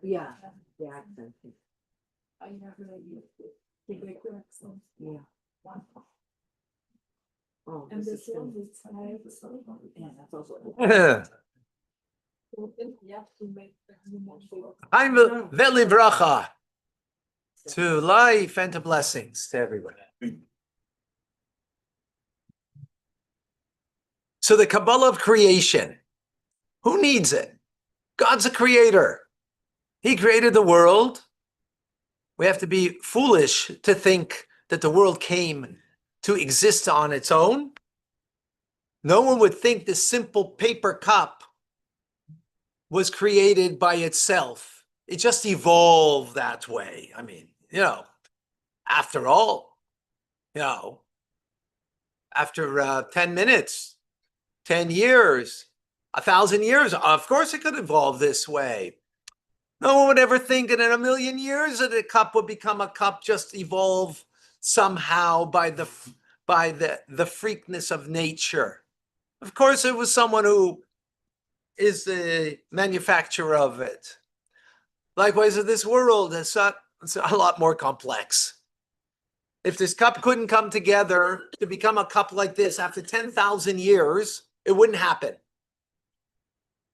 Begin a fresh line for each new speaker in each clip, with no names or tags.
Yeah, the accent. Yeah. Oh,
And
this
this
is
one
good.
is like,
Yeah, that's also.
you have to make the
I'm Veli Bracha to life and to blessings to everyone. So the Kabbalah of creation, who needs it? God's a creator. He created the world. We have to be foolish to think that the world came to exist on its own. No one would think this simple paper cup was created by itself. It just evolved that way. I mean, after all, after 10 minutes, 10 years, 1,000 years, of course it could evolve this way. No one would ever think that in a million years that a cup would become a cup, just evolve somehow by the freakness of nature. Of course, it was someone who is the manufacturer of it. Likewise, in this world, it's a lot more complex. If this cup couldn't come together to become a cup like this after 10,000 years, it wouldn't happen.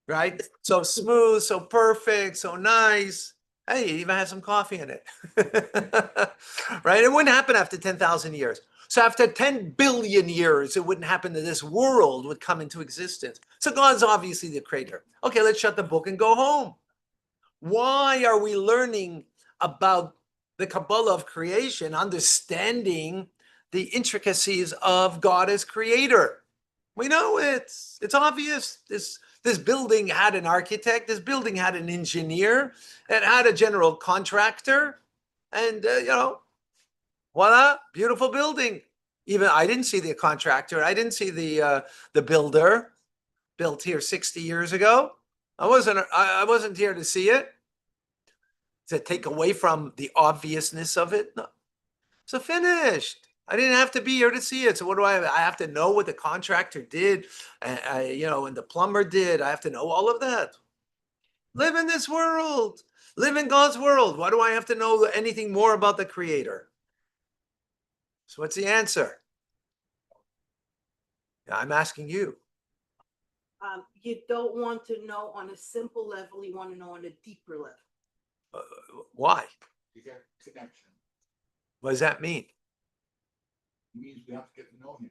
Right? So smooth, so perfect, so nice. Hey, it even has some coffee in it. Right? It wouldn't happen after 10,000 years. So after 10 billion years, it wouldn't happen that this world would come into existence. So God's obviously the creator. Okay, let's shut the book and go home. Why are we learning about the Kabbalah of creation, understanding the intricacies of God as creator? We know it's obvious. This building had an architect. This building had an engineer. It had a general contractor. And, voila, beautiful building. Even I didn't see the contractor. I didn't see the builder built here 60 years ago. I wasn't here to see it. To take away from the obviousness of it? No. So finished. I didn't have to be here to see it. So what do I have? I have to know what the contractor did, and the plumber did. I have to know all of that. Live in this world. Live in God's world. Why do I have to know anything more about the Creator? So what's the answer? I'm asking you.
You don't want to know on a simple level. You want to know on a deeper level.
Why?
You get connection.
What does that mean?
It means we have to get to know him.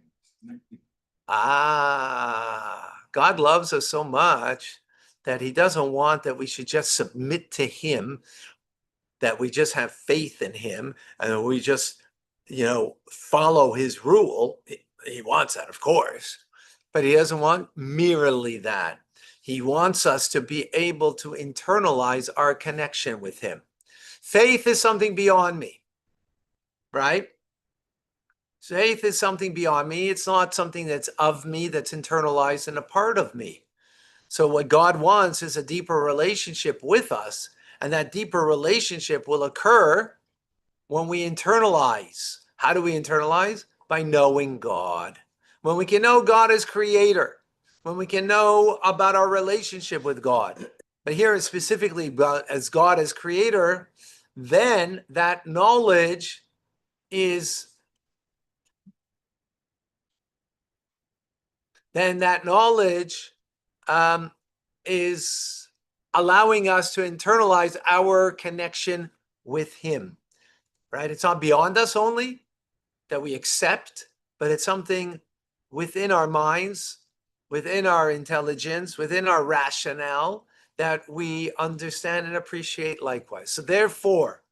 God loves us so much that he doesn't want that we should just submit to him, that we just have faith in him, and we just, follow his rule. He wants that, of course, but he doesn't want merely that. He wants us to be able to internalize our connection with him. Faith is something beyond me, right? Faith is something beyond me. It's not something that's of me, that's internalized and a part of me. So what God wants is a deeper relationship with us, and that deeper relationship will occur when we internalize. How do we internalize? By knowing God. When we can know God as creator, when we can know about our relationship with God, but here specifically about as God as creator, then that knowledge is is allowing us to internalize our connection with him, right? It's not beyond us only that we accept, but it's something within our minds, within our intelligence, within our rationale that we understand and appreciate likewise. So therefore,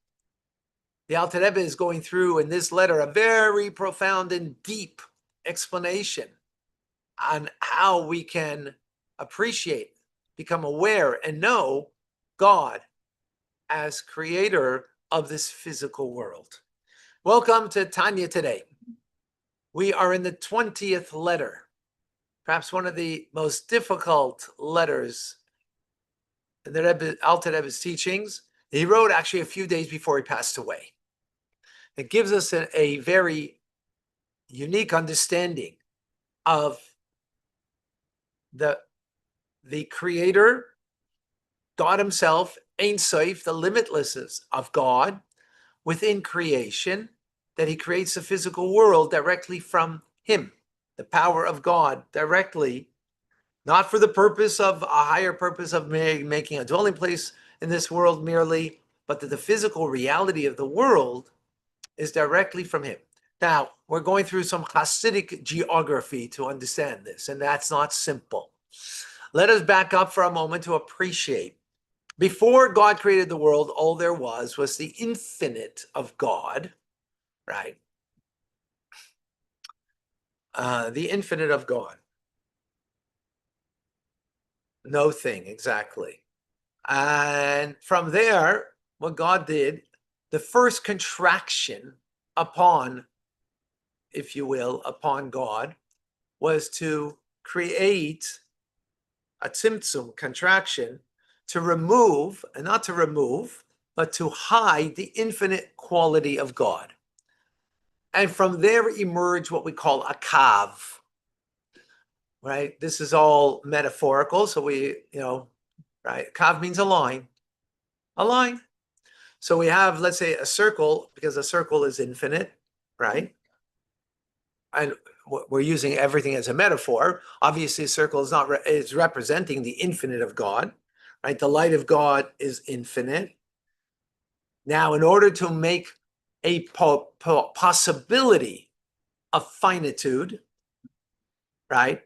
the Alter Rebbe is going through in this letter a very profound and deep explanation on how we can appreciate, become aware, and know God as creator of this physical world. Welcome to Tanya today. We are in the 20th letter, perhaps one of the most difficult letters in the Alter Rebbe's teachings. He wrote actually a few days before he passed away. It gives us a very unique understanding of the creator God himself, Ein Sof, the limitlessness of God within creation, that he creates the physical world directly from him, the power of God directly, not for the purpose of a higher purpose of making a dwelling place in this world merely, but that the physical reality of the world is directly from him. Now, we're going through some Hasidic geography to understand this, and that's not simple. Let us back up for a moment to appreciate. Before God created the world, all there was the infinite of God, right? The infinite of God. No thing, exactly. And from there, what God did, the first contraction upon, if you will, upon God, was to create a tzimtzum, contraction, to remove, and not to remove, but to hide the infinite quality of God. And from there emerged what we call a kav, right? This is all metaphorical. So we, right? Kav means a line. A line. So we have, let's say, a circle, because a circle is infinite, right? And we're using everything as a metaphor. Obviously, a circle is not is representing the infinite of God, right? The light of God is infinite. Now, in order to make a possibility of finitude, right?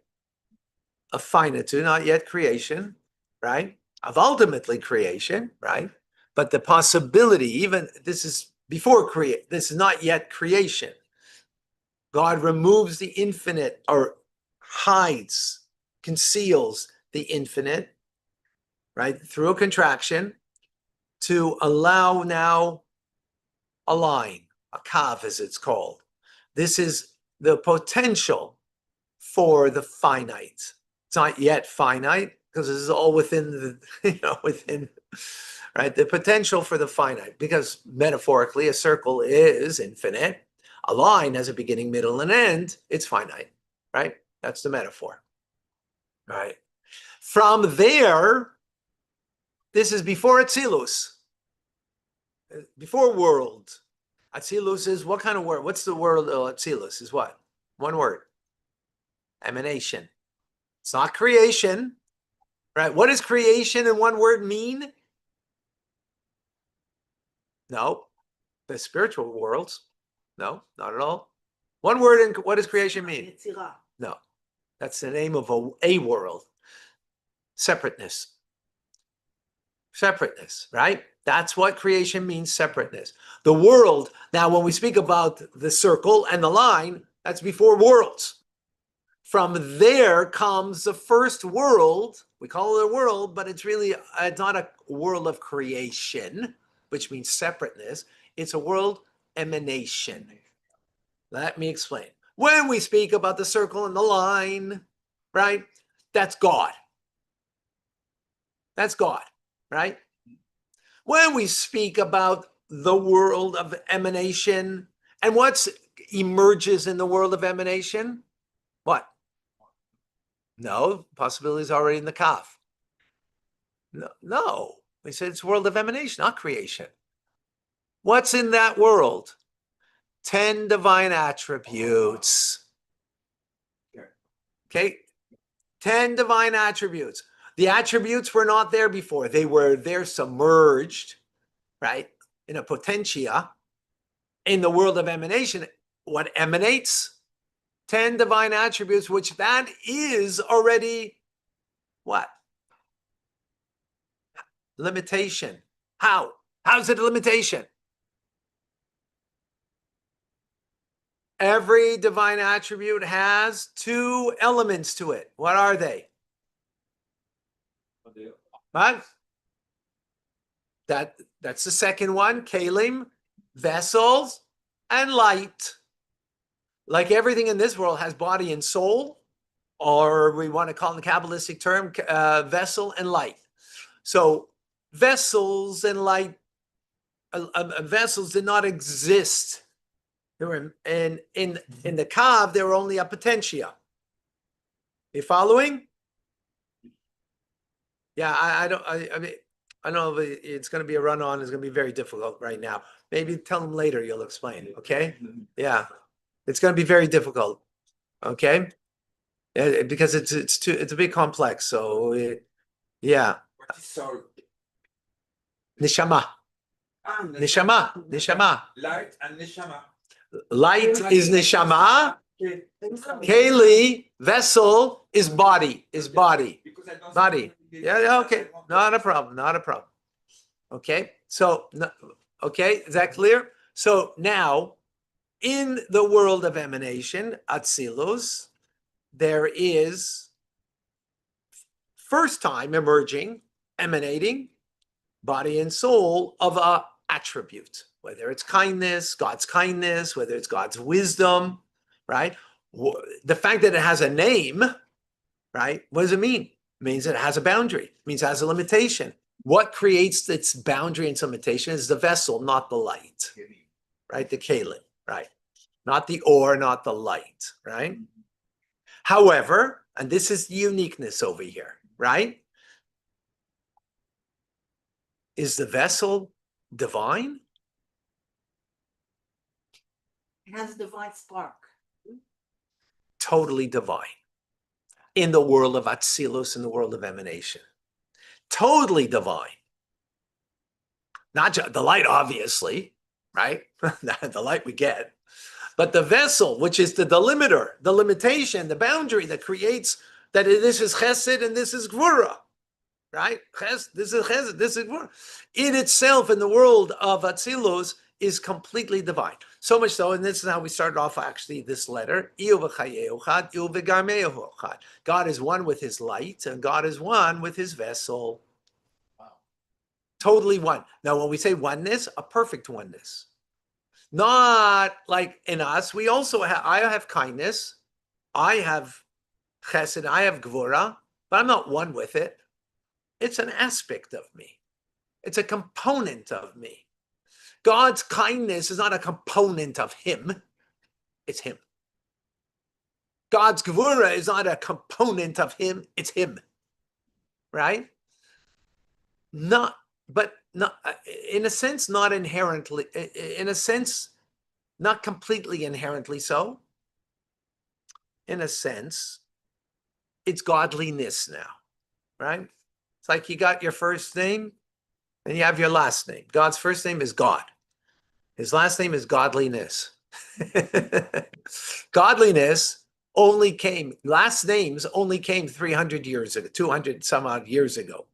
Of finitude, not yet creation, right? Of ultimately creation, right? But the possibility, even this is before create, this is not yet creation. God removes the infinite, or hides, conceals the infinite, right? Through a contraction, to allow now a line, a kav as it's called. This is the potential for the finite. It's not yet finite, because this is all within the, within, right? The potential for the finite, because metaphorically, a circle is infinite. A line has a beginning, middle, and end. It's finite, right? That's the metaphor, right? From there, this is before Atzilus, before world. Atzilus is what kind of word? What's the word of Atzilus? Is what? One word. Emanation. It's not creation, right? What does creation in one word mean? No, the spiritual worlds. No, not at all. One word, and what does creation mean? No, that's the name of a world. Separateness. Separateness, right? That's what creation means, separateness. The world, now when we speak about the circle and the line, that's before worlds. From there comes the first world. We call it a world, but it's really not a world of creation, which means separateness. It's a world emanation. Let me explain. When we speak about the circle and the line, right, that's God. That's God, right? When we speak about the world of emanation, and what emerges in the world of emanation? What? No, possibility is already in the kaf. No, we said it's world of emanation, not creation. What's in that world? 10 divine attributes. Okay, 10 divine attributes. The attributes were not there before. They were there submerged, right, in a potentia. In the world of emanation, what emanates? 10 divine attributes, which that is already what? Limitation. How? How's it a limitation? Every divine attribute has 2 elements to it. What are they? What? That's the second one. Kalim, vessels, and light. Like everything in this world has body and soul, or we want to call in the Kabbalistic term, vessel and light. So vessels and light, vessels did not exist. They were in the Kav, they were only a potentia. You following? Yeah, I mean, I know it's going to be a run on. It's going to be very difficult right now. Maybe tell them later. You'll explain. Okay. Yeah. It's going to be very difficult. Okay. Because it's a bit complex. So yeah.
What is soul?
Neshama. Neshama.
Light and neshama.
Light is neshama. Keli, vessel, is body.
Because I don't
Body.
see-
Yeah, okay. Not a problem. Okay. So, okay, is that clear? So now, in the world of emanation, Atzilus, there is first time emerging, emanating, body and soul of a attribute, whether it's kindness, whether it's God's wisdom, right? The fact that it has a name, right? What does it mean? It means it has a boundary. It means it has a limitation. What creates its boundary and its limitation is the vessel, not the light, right? The kalim, right? Not the ore, not the light, right? However, and this is the uniqueness over here, right? Is the vessel divine?
It has a divine spark.
Totally divine. In the world of Atzilus, in the world of emanation. Totally divine. Not just the light, obviously, right? The light we get. But the vessel, which is the delimiter, the limitation, the boundary that creates that this is chesed and this is gvura, right? This is chesed, this is gvura. In itself, in the world of Atzilus, is completely divine. So much so, and this is how we started off actually this letter. God is one with his light, and God is one with his vessel.
Wow.
Totally one. Now, when we say oneness, a perfect oneness. Not like in us, we also have, I have kindness, I have chesed, I have gvura, but I'm not one with it. It's an aspect of me. It's a component of me. God's kindness is not a component of him. It's him. God's gvura is not a component of him. It's him. Right? Not, but not, in a sense, not inherently, in a sense, not completely inherently so. In a sense, it's godliness now. Right? It's like you got your first name and you have your last name. God's first name is God. His last name is godliness. Godliness only came, last names only came 300 years ago, 200 some odd years ago.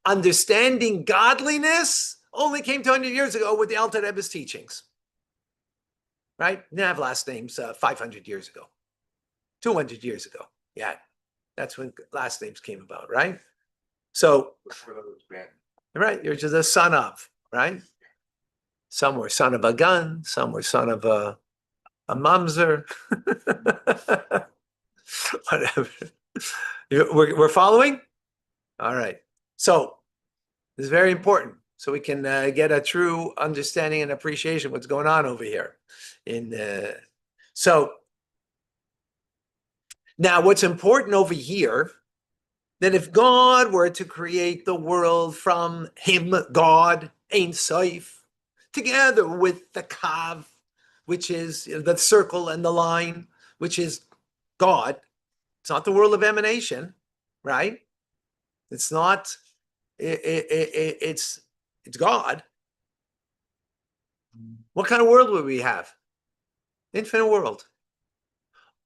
Understanding godliness only came 200 years ago with the Alter Rebbe's teachings. Right? Didn't have last names 500 years ago, 200 years ago. Yeah, that's when last names came about, right? So, right, you're just a son of, right? Some were son of a gun, some were son of a mamzer. Whatever. We're following? All right. So this is very important. So we can get a true understanding and appreciation of what's going on over here. So now what's important over here, that if God were to create the world from him, God, Ein Sof, together with the Kav, which is the circle and the line, which is God. It's not the world of emanation, right? It's not, it's God. What kind of world would we have? Infinite world.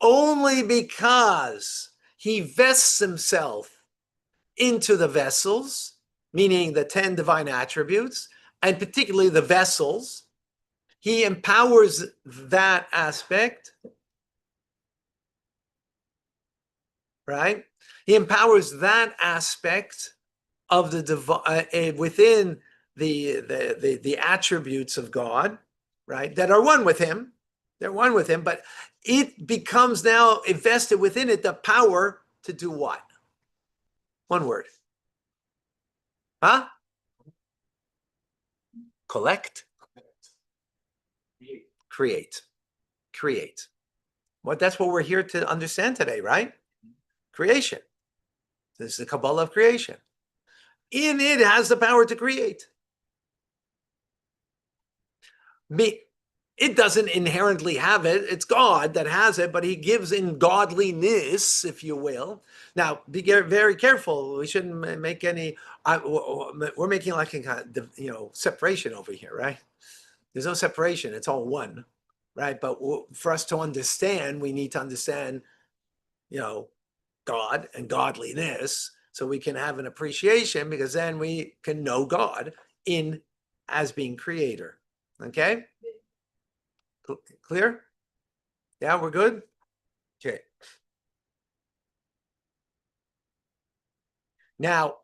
Only because he vests himself into the vessels, meaning the 10 divine attributes, and particularly the vessels, he empowers that aspect, right? He empowers that aspect of the divine within the attributes of God, right? That are one with him. They're one with him, but it becomes now invested within it the power to do what? One word. Huh? Collect. Create. Well, that's what we're here to understand today, right? Creation. This is the Kabbalah of creation. in it has the power to create. It doesn't inherently have it. It's God that has it, but he gives in godliness, if you will. Now, be very careful. We shouldn't make any, we're making like a kind of, separation over here, right? There's no separation. It's all one, right? But for us to understand, we need to understand, God and godliness, so we can have an appreciation, because then we can know God as being creator. Okay? Clear? Yeah, we're good? Okay. Now,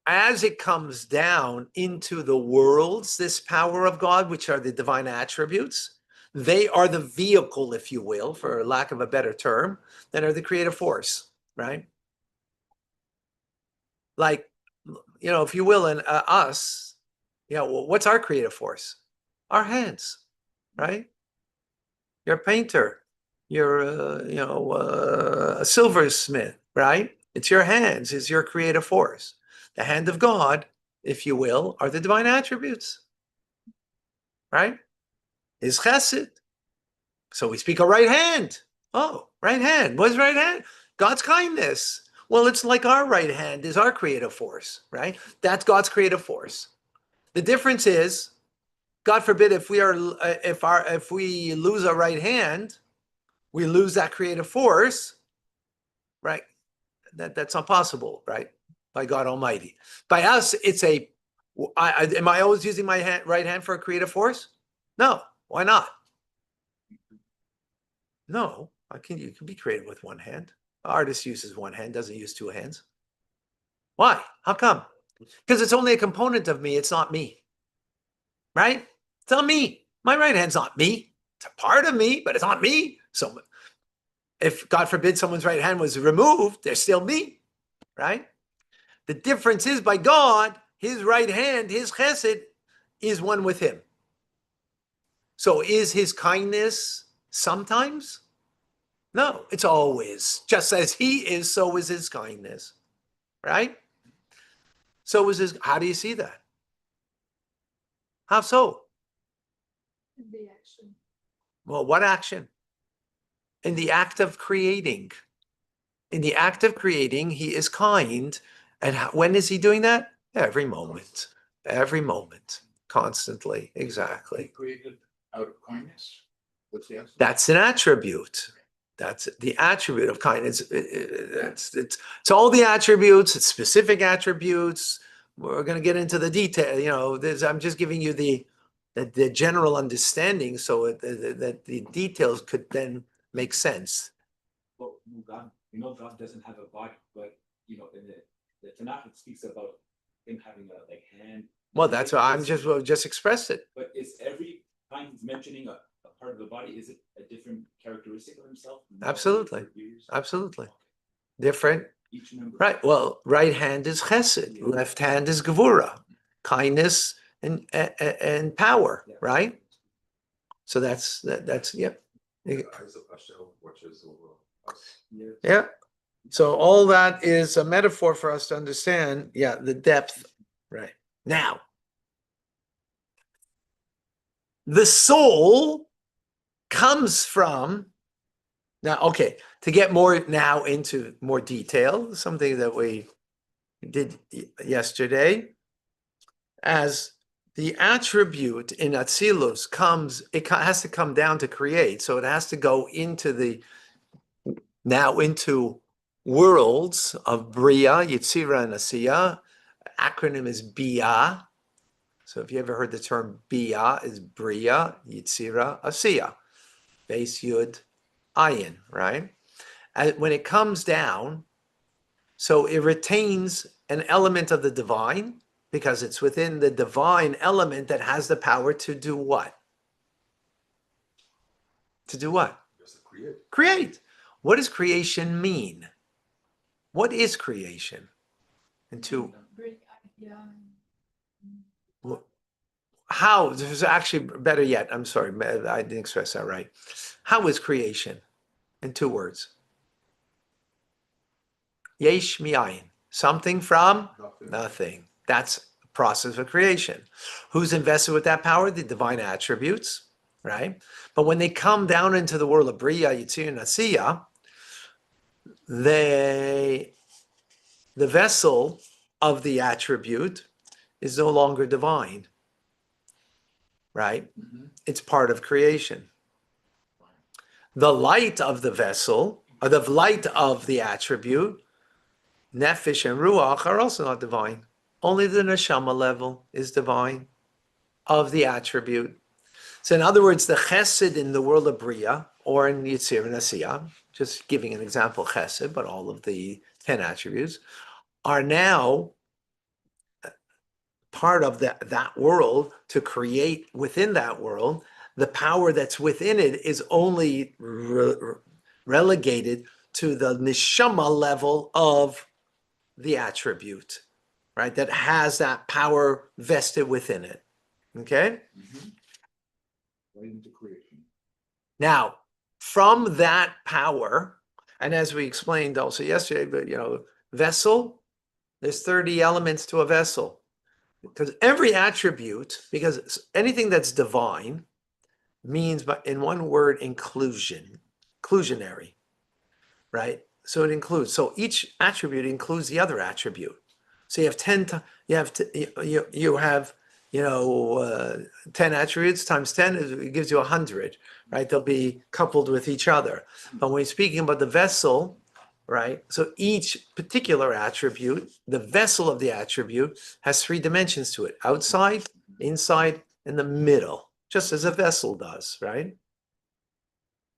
as it comes down into the worlds, this power of God, which are the divine attributes, they are the vehicle, if you will, for lack of a better term, that are the creative force, right? Like, if you will, in us, what's our creative force? Our hands, right? You're a painter. You're, a silversmith, right? It's your hands, is your creative force. The hand of God, if you will, are the divine attributes, right? Is chesed. So we speak a right hand. Oh, right hand. What's right hand? God's kindness. Well, it's like our right hand is our creative force, right? That's God's creative force. The difference is, God forbid, if we lose our right hand, we lose that creative force, right? That's not possible, right? By God Almighty. By us, it's am I always using my right hand for a creative force? No. Why not? No. You can be creative with one hand. An artist uses one hand, doesn't use two hands. Why? How come? Because it's only a component of me. It's not me. Right? It's not me. My right hand's not me. It's a part of me, but it's not me. So if, God forbid, someone's right hand was removed, they're still me. Right? The difference is, by God, his right hand, his chesed, is one with him. So is his kindness sometimes? No, it's always. Just as he is, so is his kindness. Right? So is his, how do you see that? How so?
The action.
Well, what action? In the act of creating. In the act of creating, he is kind. And when is he doing that? Every moment. Every moment. Constantly. Exactly.
Created out of kindness. What's the answer?
That's an attribute. That's the attribute of kindness. It's all the attributes, it's specific attributes. We're going to get into the detail. I'm just giving you the general understanding, so that the details could then make sense.
Well, God doesn't have a body, but in the Tanakh it speaks about him having a hand.
Well, that's what I'm just expressed it.
But is every time he's mentioning a part of the body, is it a different characteristic of himself?
Absolutely. Absolutely. Different.
Each member.
Right. Well, right hand is chesed, left hand is gevura, kindness and power, right? So that's yeah. Yeah. So all that is a metaphor for us to understand, the depth. Right. Now, the soul comes from, to get more now into more detail, something that we did yesterday, as the attribute in Atzilus it has to come down to create. So it has to go into into worlds of Bria, Yitzira, and Asiya. Acronym is BIA. So if you ever heard the term BIA, is Bria, Yitzira, Asiya. Base Yud, Ayin, right? And when it comes down, so it retains an element of the divine, because it's within the divine element that has the power to do what? To do what? Create. What does creation mean? What is creation? And to
Bring idea.
how, this is actually better yet. I'm sorry, I didn't express that right. How is creation? In 2 words. Yesh mi'ayin. Something from
Nothing.
nothing. That's a process of creation. Who's invested with that power? The divine attributes, right? But when they come down into the world of Bria, Yitzir, and Asiya, the vessel of the attribute is no longer divine, right?
Mhm.
It's part of creation. The light of the vessel, or the light of the attribute, Nefesh and Ruach are also not divine. Only the Neshama level is divine of the attribute. So in other words, the Chesed in the world of Bria, or in Yitzir and Asiya, just giving an example, Chesed, but all of the 10 attributes, are now part of that world to create within that world. The power that's within it is only relegated to the neshama level of the attribute, right? That has that power vested within it. Okay?
Mhm. Right into creation.
Now, from that power, and as we explained also yesterday, but vessel, there's 30 elements to a vessel. Because every attribute, because anything that's divine means, but in one word, inclusionary, right? So it includes, so each attribute includes the other attribute. So you have 10, you have 10 attributes times 10 it gives you 100, right? They'll be coupled with each other. But when we're speaking about the vessel, right? So each particular attribute, the vessel of the attribute, has 3 dimensions to it: outside, inside, and the middle, just as a vessel does, right?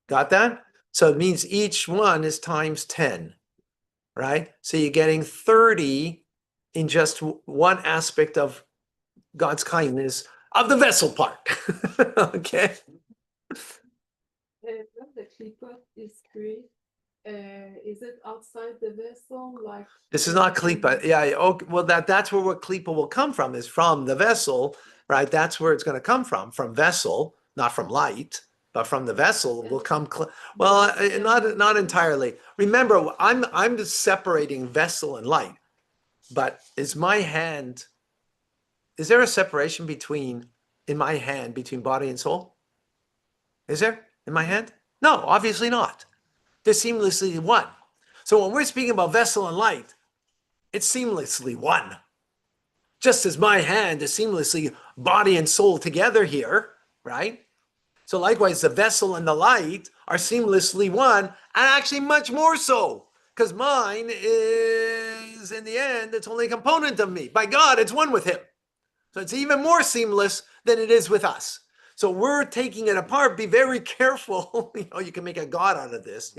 Got that? So it means each one is times 10, right? So you're getting 30 in just one aspect of God's kindness of the vessel part. Okay?
When the klipa is created, is it outside the vessel, like?
This is not klipa. Yeah, okay, well, that's where what klipa will come from, is from the vessel, right? That's where it's going to come from vessel, not from light, but from the vessel will come. Not entirely. Remember, I'm just separating vessel and light, but is there a separation in my hand between body and soul? Is there in my hand? No, obviously not. They're seamlessly one. So when we're speaking about vessel and light, it's seamlessly one. Just as my hand is seamlessly body and soul together here, right? So likewise, the vessel and the light are seamlessly one, and actually much more so, because mine is, in the end, it's only a component of me. By God, it's one with him. So it's even more seamless than it is with us. So we're taking it apart. Be very careful. You can make a God out of this,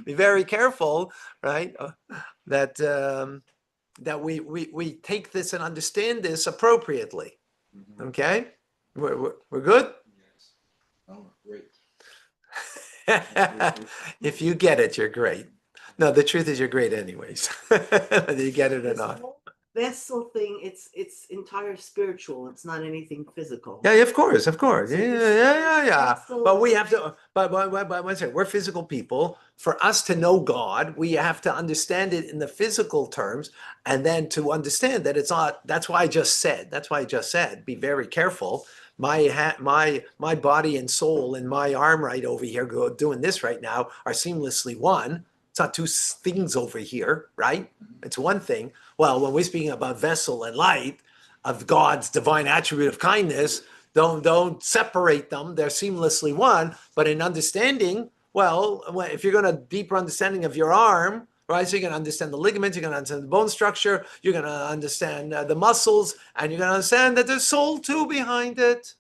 Be very careful, right? That we take this and understand this appropriately.
Mhm.
Okay? We're good?
Yes. Oh, great.
If you get it, you're great. No, the truth is you're great anyways, whether you get it or
This
not.
whole vessel thing, it's entire spiritual. It's not anything physical.
Yeah, of course.
So
Yeah.
this
But we
vessel-
have to, but one second, we're physical people. For us to know God, we have to understand it in the physical terms, and then to understand that it's not. That's why I just said, be very careful. My body and soul and my arm right over here doing this right now are seamlessly one. It's not two things over here, right? It's one thing. Well, when we're speaking about vessel and light, of God's divine attribute of kindness, don't separate them. They're seamlessly one. But in understanding, well, if you're going to deeper understanding of your arm, right? So you're going to understand the ligaments, you're going to understand the bone structure, you're going to understand the muscles, and you're going to understand that there's soul too behind it,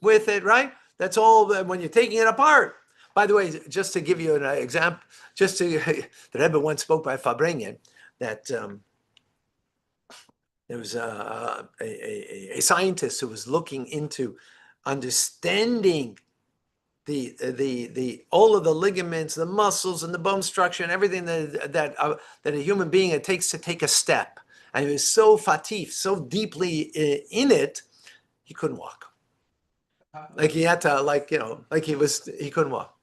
with it, right? That's all when you're taking it apart. By the way, just to give you an example, the Rebbe once spoke by Fabrengen that there was a scientist who was looking into understanding the all of the ligaments, the muscles, and the bone structure, and everything that a human being it takes to take a step. And he was so fatif, so deeply in it, he couldn't walk. Like he had to, he couldn't walk.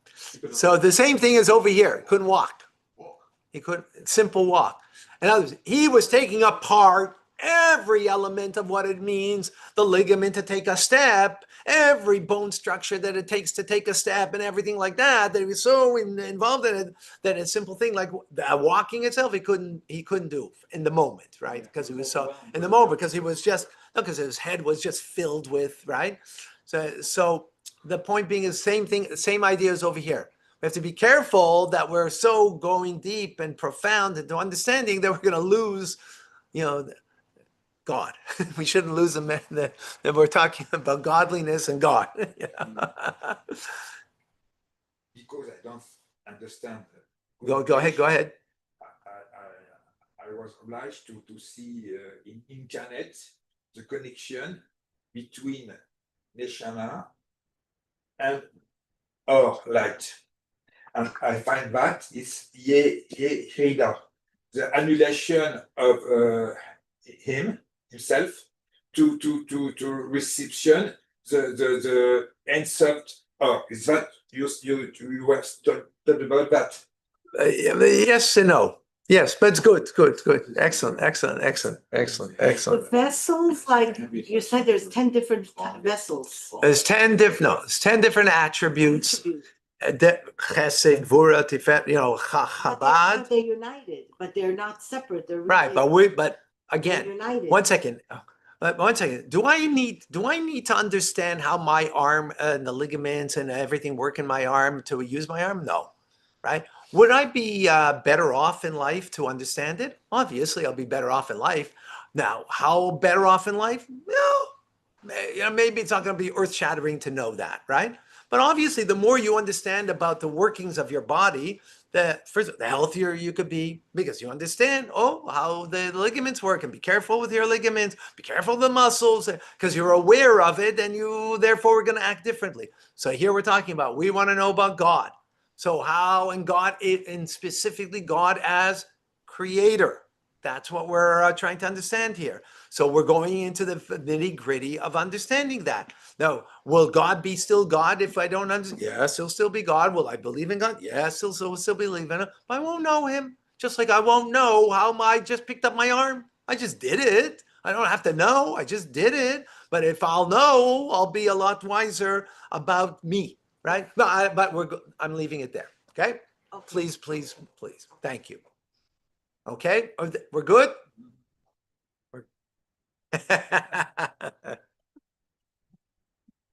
So the same thing is over here. Couldn't walk.
Walk.
He couldn't, simple walk. In other words, he was taking apart every element of what it means, the ligament to take a step, every bone structure that it takes to take a step and everything like that, that he was so involved in it that a simple thing like walking itself, he couldn't do in the moment, right? Because he was so in the moment, because he was just, no, because his head was just filled with, right? So the point being is same thing, same ideas over here. We have to be careful that we're so going deep and profound into understanding that we're going to lose, God. We shouldn't lose them that we're talking about godliness and God.
Because I don't understand.
Go ahead.
I was obliged to see in internet the connection between Neshama and our light. And I find that it's Yehida, the annulation of himself to reception, the insert. Is that you were talking about that?
Yes and no. Yes, but it's good. Excellent.
The vessels, like you said, there's 10 different vessels.
There's 10 different attributes. Chesed, Vura, Tiferet, Chabad.
They're united, but they're not separate. They're
Right,
really,
but
they're
again,
united.
one second. Do I need to understand how my arm and the ligaments and everything work in my arm to use my arm? No, right? Would I be better off in life to understand it? Obviously, I'll be better off in life. Now, how better off in life? No, maybe it's not going to be earth-shattering to know that, right? But obviously, the more you understand about the workings of your body, the healthier you could be, because you understand, how the ligaments work, and be careful with your ligaments, be careful of the muscles, because you're aware of it, and you therefore are going to act differently. So here we're talking about, we want to know about God. So how, and God, and specifically God as creator. That's what we're trying to understand here. So we're going into the nitty-gritty of understanding that. Now, will God be still God if I don't understand? Yes, he'll still be God. Will I believe in God? Yes, he'll still believe in him. But I won't know him. Just like I won't know how I just picked up my arm. I just did it. I don't have to know. I just did it. But if I'll know, I'll be a lot wiser about me, right? But I'm leaving it there. Okay?
Okay.
Please. Thank you. Okay? We're good?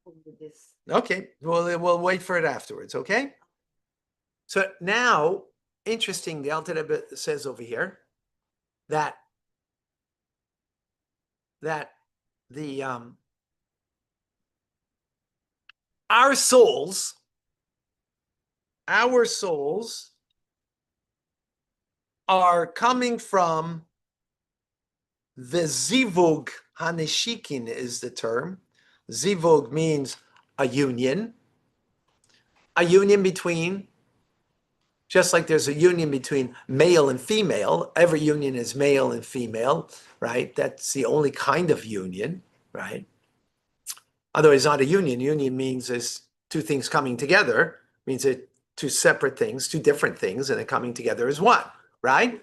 Over this.
Okay, we'll wait for it afterwards, okay? So now, interesting, the Alter Rebbe says over here that the our souls are coming from the zivug haneshikin is the term. Zivug means a union between, just like there's a union between male and female, every union is male and female, right? That's the only kind of union, right? Otherwise, it's not a union. Union means there's two things coming together, means it two separate things, two different things, and they're coming together as one, right?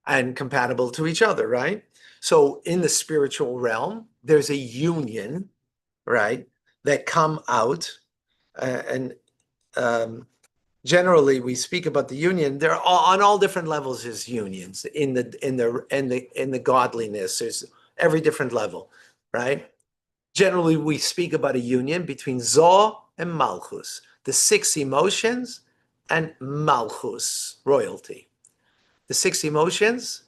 And compatible to each other, right? So in the spiritual realm, there's a union, right, that come out, and generally we speak about the union. They're on all different levels. There's unions in the godliness. There's every different level, right? Generally, we speak about a union between Zoh and Malchus, the 6 emotions, and Malchus, royalty. The 6 emotions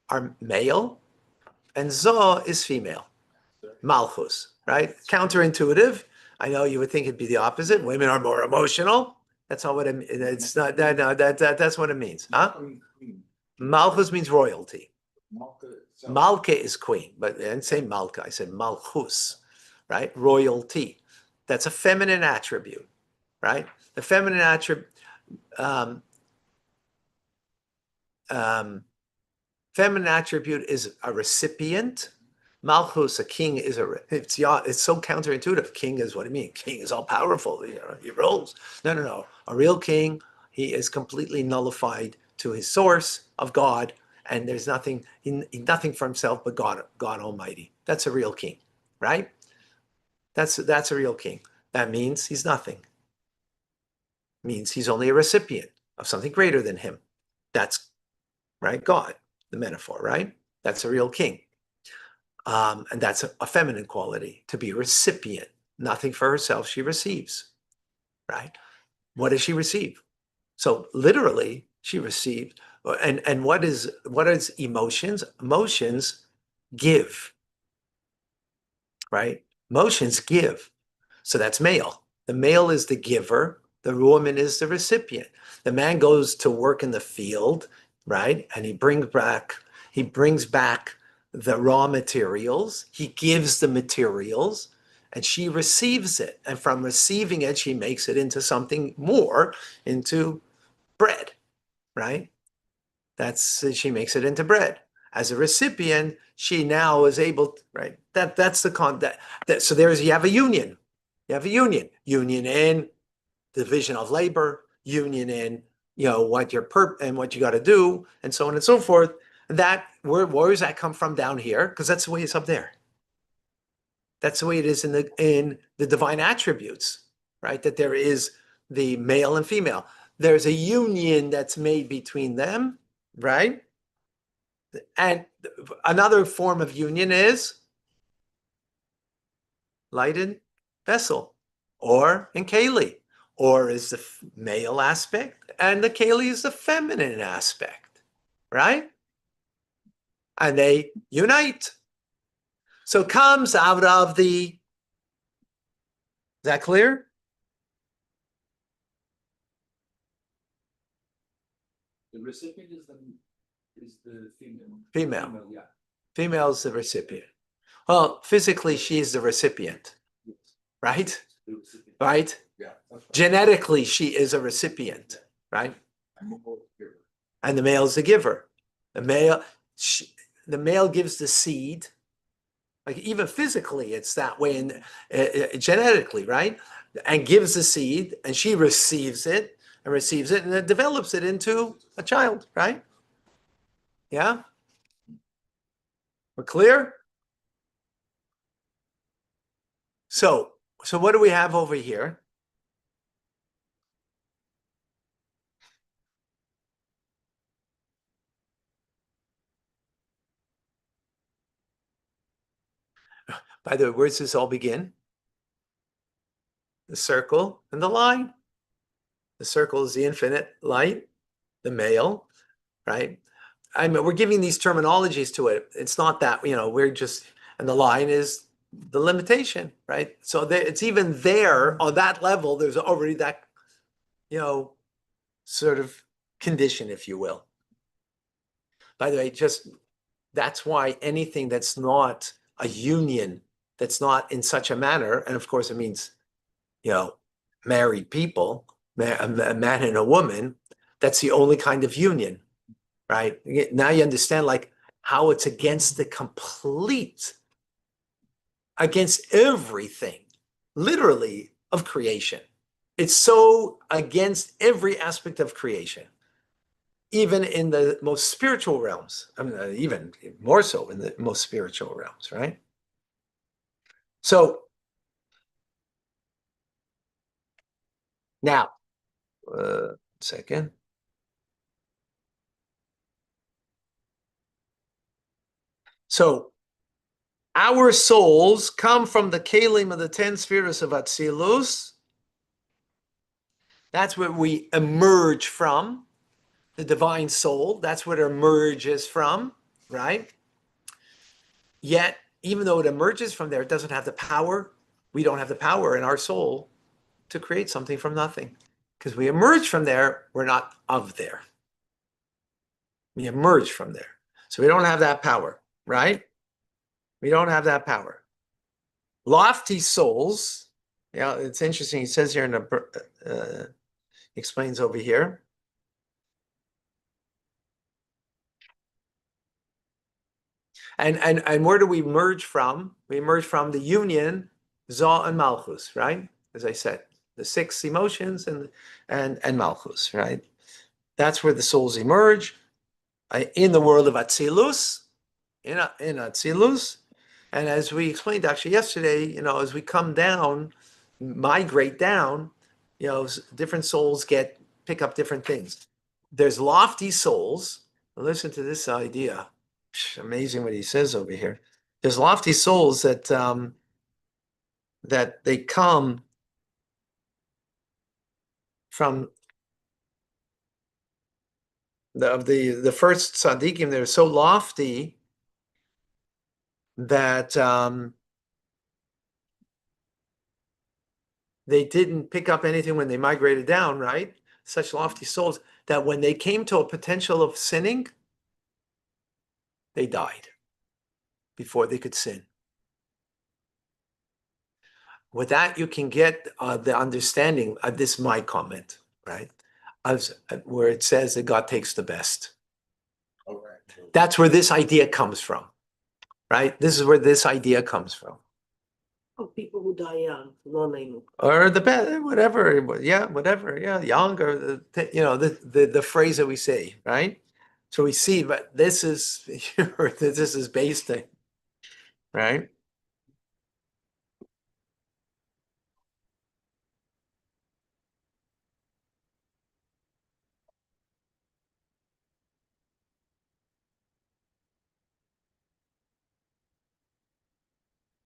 are male, and Zoh is female, Malchus, right? Counterintuitive. I know you would think it'd be the opposite. Women are more emotional. That's not what it's not. That's what it means, huh? Malchus means royalty. Malka is queen, but I didn't say Malka. I said Malchus, right? Royalty. That's a feminine attribute, right? The feminine attribute. Feminine attribute is a recipient. Malchus, a king, is it's so counterintuitive. King is what I mean. King is all powerful. He rules. No. A real king, He is completely nullified to his source of God, and there's nothing nothing for himself but God Almighty. That's a real king, right? That's a real king. That means he's nothing. Means he's only a recipient of something greater than him. That's right, God, the metaphor, right? That's a real king. And that's a feminine quality, to be a recipient. Nothing for herself, she receives, right? What does she receive? So literally, she received. And what is emotions? Emotions give, right? Emotions give. So that's male. The male is the giver. The woman is the recipient. The man goes to work in the field, right? And he brings back the raw materials. He gives the materials, and she receives it. And from receiving it, she makes it into something more, into bread, right? She makes it into bread. As a recipient, she now is able to, right? That's the so you have a union. You have a union in division of labor, union in what your and what you got to do, and so on and so forth. That where does that come from down here? Because that's the way it's up there. That's the way it is in the divine attributes, right? That there is the male and female. There's a union that's made between them, right? And another form of union is lighted vessel, or in Kali, or is the male aspect, and the Kali is the feminine aspect, right? And they unite. So it comes out of is that clear?
The recipient is the female.
Female.
Yeah.
Female is the recipient. Well, physically, she is the recipient,
Yes.
right?
The recipient.
Right?
Yeah, that's right.
Genetically, she is a recipient, right?
I'm a whole giver.
And the male is the giver. The male gives the seed. Like even physically, it's that way, and genetically, right? And gives the seed, and she receives it, and it develops it into a child, right? Yeah? We're clear? So what do we have over here? By the way, where does this all begin? The circle and the line. The circle is the infinite light, the male, right? I mean, we're giving these terminologies to it. It's not that, we're just, and the line is the limitation, right? So it's even there on that level, there's already that, sort of condition, if you will. By the way, that's why anything that's not a union, that's not in such a manner, and of course it means, married people, a man and a woman, that's the only kind of union, right? Now you understand like how it's against everything, literally, of creation. It's so against every aspect of creation, even in the most spiritual realms. I mean, even more so in the most spiritual realms, right? So now, second. So our souls come from the kalim of the 10 spheres of Atzilus. That's where we emerge from, the divine soul. That's where it emerges from, right? Yet, even though it emerges from there, it doesn't have the power. We don't have the power in our soul to create something from nothing. Because we emerge from there, we're not of there. We emerge from there. So we don't have that power, right? We don't have that power. Lofty souls, it's interesting. He says here in the, explains over here. And where do we emerge from? We emerge from the union, Zah and Malchus, right? As I said, the six emotions and Malchus, right? That's where the souls emerge in the world of Atzilus, in Atzilus. And as we explained actually yesterday, as we come down, migrate down, different souls pick up different things. There's lofty souls. Listen to this idea. Amazing what he says over here. There's lofty souls that they come from the first tzaddikim. They're so lofty that they didn't pick up anything when they migrated down, right? Such lofty souls that when they came to a potential of sinning, they died before they could sin. With that, you can get the understanding of this, my comment, right? Where it says that God takes the best. That's where this idea comes from, right? This is where this idea comes from.
Oh, people who die young, lonely.
Or the best, whatever, young, or the phrase that we say, right? So we see, but this is this is based on, right?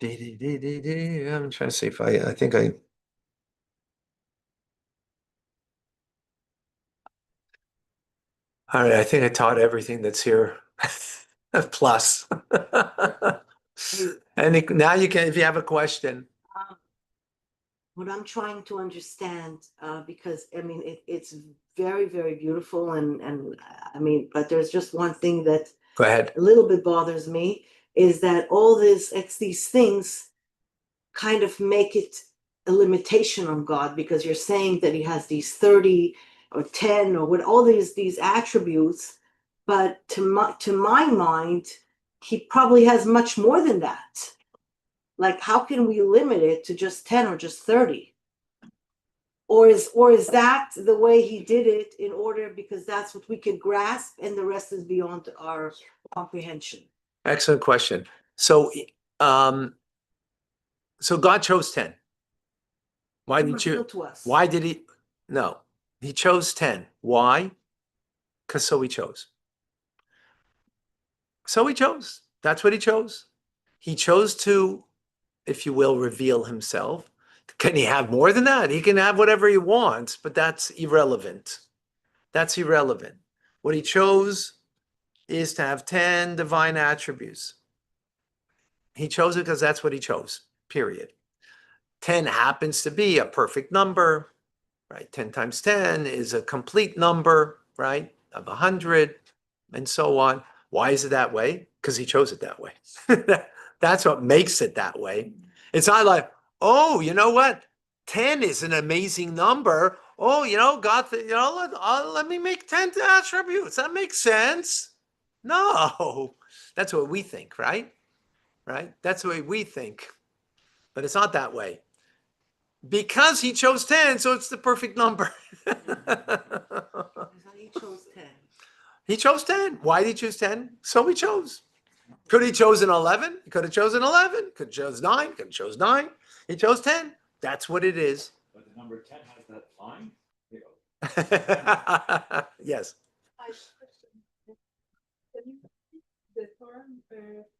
I'm trying to see if I think I. All right, I think I taught everything that's here. Plus. And now you can, if you have a question.
What I'm trying to understand, because I mean, it's very, very beautiful, and I mean, but there's just one thing that
Go ahead.
a little bit bothers me, is that all these things kind of make it a limitation on God, because you're saying that he has these 30 or 10 or what, all these attributes, but to my mind, he probably has much more than that. Like, how can we limit it to just 10 or just 30? Or is that the way he did it in order, because that's what we could grasp and the rest is beyond our comprehension?
Excellent question. So God chose 10. Why didn't you?
To us.
Why did he? No, he chose 10. Why? Because so he chose. So he chose. That's what he chose. He chose to, if you will, reveal himself. Can he have more than that? He can have whatever he wants, but that's irrelevant. That's irrelevant. What he chose is to have 10 divine attributes. He chose it because that's what he chose, period. 10 happens to be a perfect number, right? 10 times 10 is a complete number, right? Of 100 and so on. Why is it that way? Because he chose it that way. That's what makes it that way. It's not like, oh, you know what? 10 is an amazing number. Oh, God, let me make 10 attributes. That makes sense. No, that's what we think, right? Right? That's the way we think. But it's not that way. Because he chose 10, so it's the perfect number.
He chose 10.
He chose 10. Why did he choose 10? So he chose. Could he chosen 11? He could have chosen 11. Could have chose 9. Could have chose 9. He chose 10. That's what it is.
But the number 10 has that line.
Yes.
I have a question. Can you repeat the term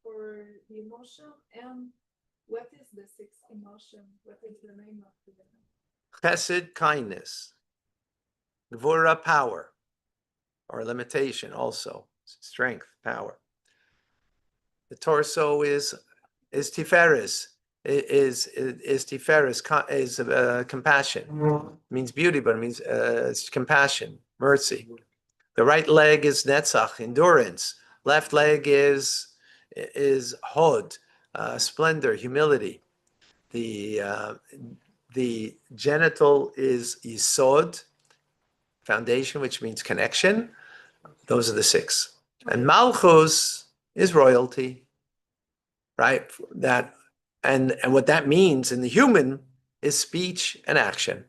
for the emotion, and what is the sixth emotion? What is the name of the
Chesed, kindness. Gvura, power. Or limitation also. Strength, power. The torso is tiferes. Is tiferes, is compassion. It means beauty, but it means it's compassion, mercy. The right leg is netzach, endurance. Left leg is hod, splendor, humility. The genital is yisod, foundation, which means connection. Those are the 6. And malchus is royalty, right? That and what that means in the human is speech and action.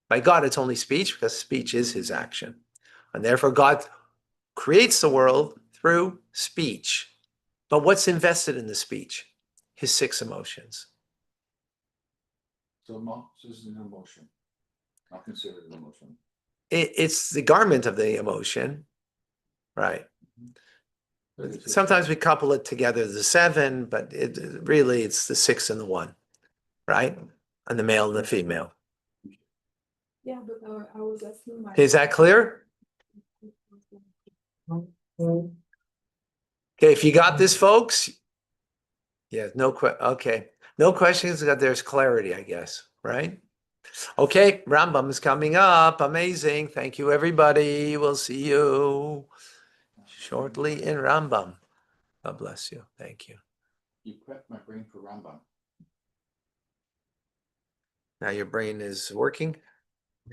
By God, it's only speech because speech is his action. And therefore, God creates the world through speech. But what's invested in the speech? His 6 emotions.
So this is an emotion. Not considered an emotion.
It's the garment of the emotion, right? Sometimes we couple it together as the 7, but really it's the 6 and the 1, right? And the male and the female.
Yeah, but I was asking my.
Is that clear? Okay, if you got this, folks. Yeah, okay. No questions, there's clarity, I guess, right? Okay, Rambam is coming up. Amazing. Thank you, everybody. We'll see you shortly in Rambam. God bless you. Thank you.
You prepped my brain for Rambam.
Now your brain is working.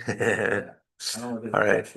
I don't know if
All right.